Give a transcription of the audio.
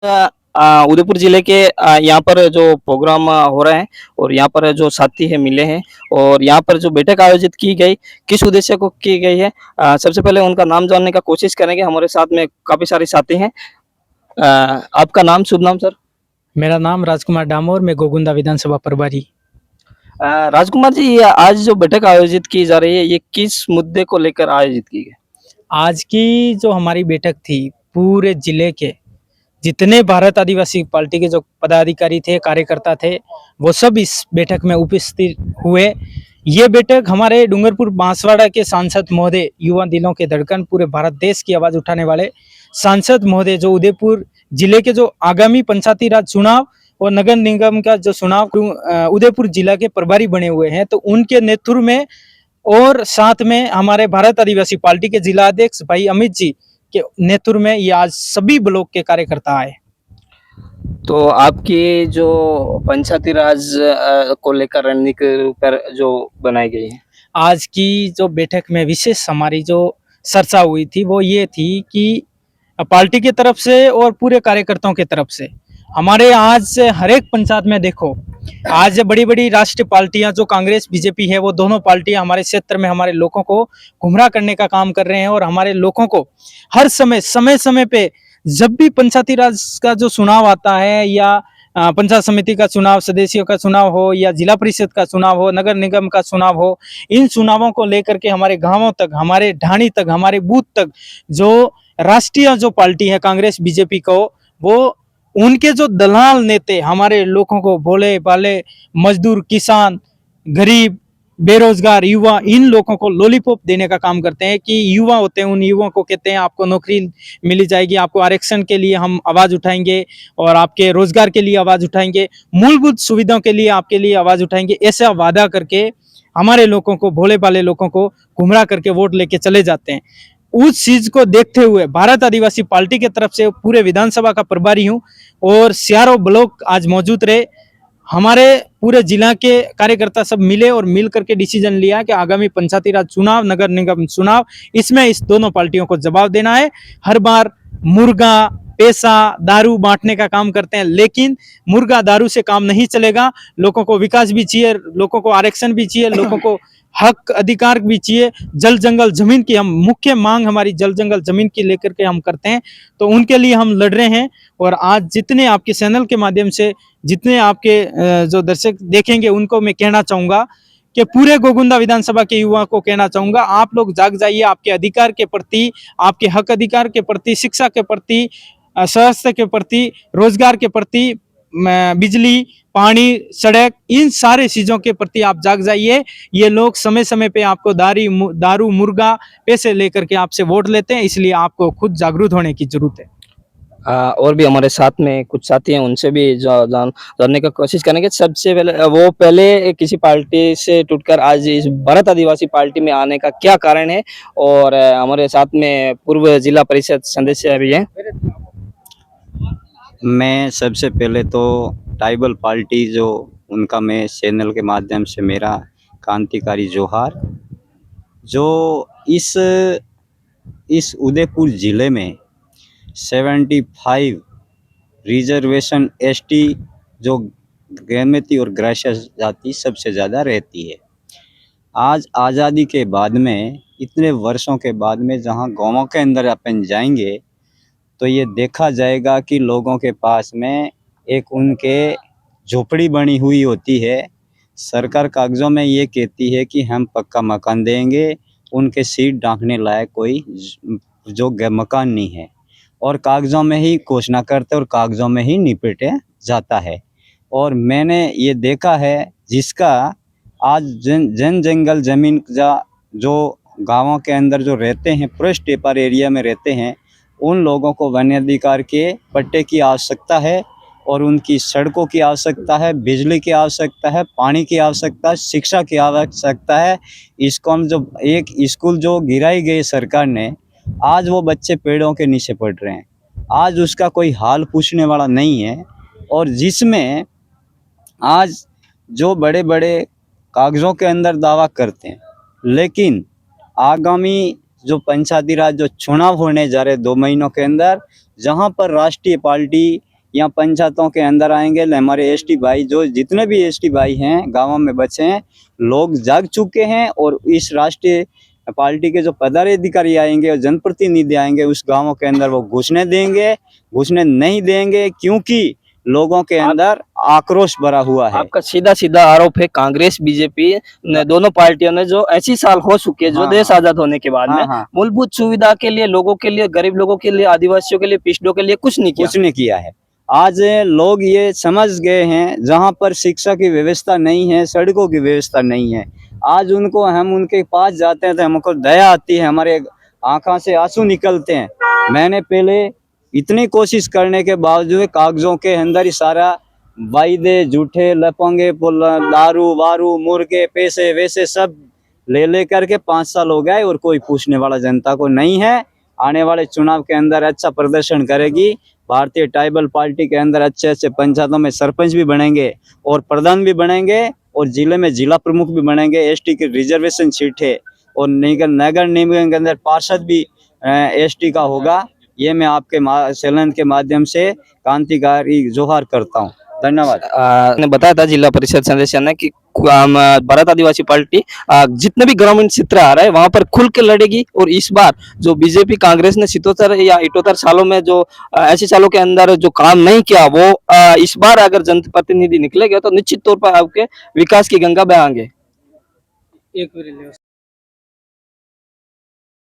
उदयपुर जिले के यहाँ पर जो प्रोग्राम हो रहे हैं और यहाँ पर जो साथी है मिले हैं और यहाँ पर जो बैठक आयोजित की गई किस उद्देश्य को की गई है। सबसे पहले उनका नाम जानने का कोशिश करेंगे। हमारे साथ में काफी सारे साथी हैं। आपका नाम, शुभ नाम सर? मेरा नाम राजकुमार डामोर, मैं गोगुंदा विधानसभा प्रभारी। राजकुमार जी, ये आज जो बैठक आयोजित की जा रही है ये किस मुद्दे को लेकर आयोजित की गई? आज की जो हमारी बैठक थी, पूरे जिले के जितने भारत आदिवासी पार्टी के जो पदाधिकारी थे, कार्यकर्ता थे, वो सब इस बैठक में उपस्थित हुए। ये बैठक हमारे डूंगरपुर बांसवाड़ा के सांसद महोदय, युवा दिलों के धड़कन, पूरे भारत देश की आवाज उठाने वाले सांसद महोदय, जो उदयपुर जिले के जो आगामी पंचायती राज चुनाव और नगर निगम का जो चुनाव उदयपुर जिला के प्रभारी बने हुए हैं, तो उनके नेतृत्व में और साथ में हमारे भारत आदिवासी पार्टी के जिला अध्यक्ष भाई अमित जी के नेतृत्व में ये आज सभी ब्लॉक के कार्यकर्ता आए। तो आपकी जो पंचायती राज को लेकर रणनीति पर जो बनाई गई है। आज की जो बैठक में विशेष हमारी जो चर्चा हुई थी वो ये थी कि पार्टी की तरफ से और पूरे कार्यकर्ताओं की तरफ से हमारे आज से हर एक पंचायत में देखो, आज बड़ी बड़ी राष्ट्रीय पार्टियां जो कांग्रेस बीजेपी है, वो दोनों पार्टियां हमारे क्षेत्र में हमारे लोगों को गुमराह करने का काम कर रहे हैं और हमारे लोगों को हर समय समय पे जब भी पंचायती राज का जो चुनाव आता है या पंचायत समिति का चुनाव, सदस्यों का चुनाव हो या जिला परिषद का चुनाव हो, नगर निगम का चुनाव हो, इन चुनावों को लेकर के हमारे गांवों तक, हमारे ढाणी तक, हमारे बूथ तक जो राष्ट्रीय जो पार्टी है कांग्रेस बीजेपी को, वो उनके जो दलाल नेता हमारे लोगों को, भोले भाले मजदूर, किसान, गरीब, बेरोजगार युवा, इन लोगों को लॉलीपॉप देने का काम करते हैं कि युवा होते हैं, उन युवाओं को कहते हैं आपको नौकरी मिली जाएगी, आपको आरक्षण के लिए हम आवाज उठाएंगे और आपके रोजगार के लिए आवाज उठाएंगे, मूलभूत सुविधाओं के लिए आपके लिए आवाज उठाएंगे, ऐसा वादा करके हमारे लोगों को, भोले भाले लोगों को गुमराह करके वोट लेके चले जाते हैं। उस चीज को देखते हुए भारत आदिवासी पार्टी की तरफ से पूरे विधानसभा का प्रभारी हूं और सियारो ब्लॉक आज मौजूद रहे। हमारे पूरे जिला के कार्यकर्ता सब मिले और मिल करके डिसीजन लिया कि आगामी पंचायती राज चुनाव, नगर निगम चुनाव, इसमें इस दोनों पार्टियों को जवाब देना है। हर बार मुर्गा, पैसा, दारू बांटने का काम करते हैं, लेकिन मुर्गा दारू से काम नहीं चलेगा। लोगों को विकास भी चाहिए, लोगों को आरक्षण भी चाहिए, लोगों को हक अधिकार भी चाहिए। जल जंगल जमीन की हम मुख्य मांग, हमारी जल जंगल जमीन की लेकर के हम करते हैं, तो उनके लिए हम लड़ रहे हैं। और आज जितने आपके चैनल के माध्यम से जितने आपके जो दर्शक देखेंगे, उनको मैं कहना चाहूंगा कि पूरे गोगुंदा विधानसभा के युवा को कहना चाहूंगा, आप लोग जाग जाइए। आपके अधिकार के प्रति, आपके हक अधिकार के प्रति, शिक्षा के प्रति, स्वास्थ्य के प्रति, रोजगार के प्रति, बिजली, पानी, सड़क, इन सारे चीजों के प्रति आप जाग जाइए। ये लोग समय समय पे आपको दारू, मुर्गा, पैसे लेकर के आपसे वोट लेते हैं, इसलिए आपको खुद जागरूक होने की जरूरत है। और भी हमारे साथ में कुछ साथी हैं, उनसे भी जानने का कोशिश करेंगे। सबसे पहले वो पहले किसी पार्टी से टूटकर आज इस भारत आदिवासी पार्टी में आने का क्या कारण है? और हमारे साथ में पूर्व जिला परिषद सदस्य भी हैं। मैं सबसे पहले तो ट्राइबल पार्टी जो उनका मैं चैनल के माध्यम से मेरा क्रांतिकारी जोहार। जो इस उदयपुर ज़िले में 75 रिजर्वेशन एसटी जो गैमेती और ग्राह्य जाति सबसे ज़्यादा रहती है। आज आज़ादी के बाद में, इतने वर्षों के बाद में, जहाँ गाँवों के अंदर अपन जाएंगे तो ये देखा जाएगा कि लोगों के पास में एक उनके झोपड़ी बनी हुई होती है। सरकार कागज़ों में ये कहती है कि हम पक्का मकान देंगे, उनके सीट ढांकने लायक कोई जो मकान नहीं है, और कागज़ों में ही घोषणा करते और कागज़ों में ही निपटे जाता है। और मैंने ये देखा है, जिसका आज जन जंगल ज़मीन जो गाँवों के अंदर जो रहते हैं, फॉरेस्ट पेपर एरिया में रहते हैं, उन लोगों को वन्य अधिकार के पट्टे की आवश्यकता है और उनकी सड़कों की आवश्यकता है, बिजली की आवश्यकता है, पानी की आवश्यकता है, शिक्षा की आवश्यकता है। इसको हम जो एक स्कूल जो गिराई गई सरकार ने, आज वो बच्चे पेड़ों के नीचे पढ़ रहे हैं। आज उसका कोई हाल पूछने वाला नहीं है। और जिसमें आज जो बड़े बड़े कागज़ों के अंदर दावा करते हैं, लेकिन आगामी जो पंचायती राज जो चुनाव होने जा रहे 2 महीनों के अंदर, जहां पर राष्ट्रीय पार्टी यहाँ पंचायतों के अंदर आएंगे। हमारे एसटी भाई जो जितने भी एसटी भाई हैं गांवों में बचे हैं, लोग जाग चुके हैं और इस राष्ट्रीय पार्टी के जो पदाधिकारी आएंगे और जनप्रतिनिधि आएंगे उस गांवों के अंदर वो घुसने देंगे, घुसने नहीं देंगे, क्योंकि लोगों के अंदर आक्रोश भरा हुआ है। आपका सीधा सीधा आरोप है कांग्रेस बीजेपी दोनों पार्टियों ने जो ऐसी साल हो चुके हैं जो हाँ, देश आजाद होने के बाद में हाँ। मूलभूत सुविधा के लिए, लोगों के लिए, गरीब लोगों के लिए, आदिवासियों के लिए, पिछड़ों के लिए कुछ नहीं किया। कुछ नहीं किया है। आज लोग ये समझ गए हैं जहां पर शिक्षा की व्यवस्था नहीं है, सड़कों की व्यवस्था नहीं है, आज उनको हम उनके पास जाते हैं तो हमको दया आती है, हमारे आंखों से आंसू निकलते हैं। मैंने पहले इतनी कोशिश करने के बावजूद कागजों के अंदर ही सारा वायदे झूठे लफंगे दारू वारू मुर्गे पैसे वैसे सब ले करके 5 साल हो गए और कोई पूछने वाला जनता को नहीं है। आने वाले चुनाव के अंदर अच्छा प्रदर्शन करेगी भारतीय ट्राइबल पार्टी के अंदर, अच्छे अच्छे पंचायतों में सरपंच भी बनेंगे और प्रधान भी बनेंगे और जिले में जिला प्रमुख भी बनेंगे। एसटी की रिजर्वेशन सीट है और नगर निगम के अंदर पार्षद भी एसटी का होगा। ये मैं आपके चैनल के माध्यम से क्रांतिकारी जोहार करता हूँ। धन्यवाद। ने बताया था जिला परिषद सदस्य ने कि भारत आदिवासी पार्टी जितने भी ग्रामीण क्षेत्र आ रहा है वहां पर खुल के लड़ेगी और इस बार जो बीजेपी कांग्रेस ने 77 या 78 सालों में जो ऐसे सालों के अंदर जो काम नहीं किया वो इस बार अगर जनप्रतिनिधि निकलेगा तो निश्चित तौर पर आपके विकास की गंगा बहाएंगे। एक मिनट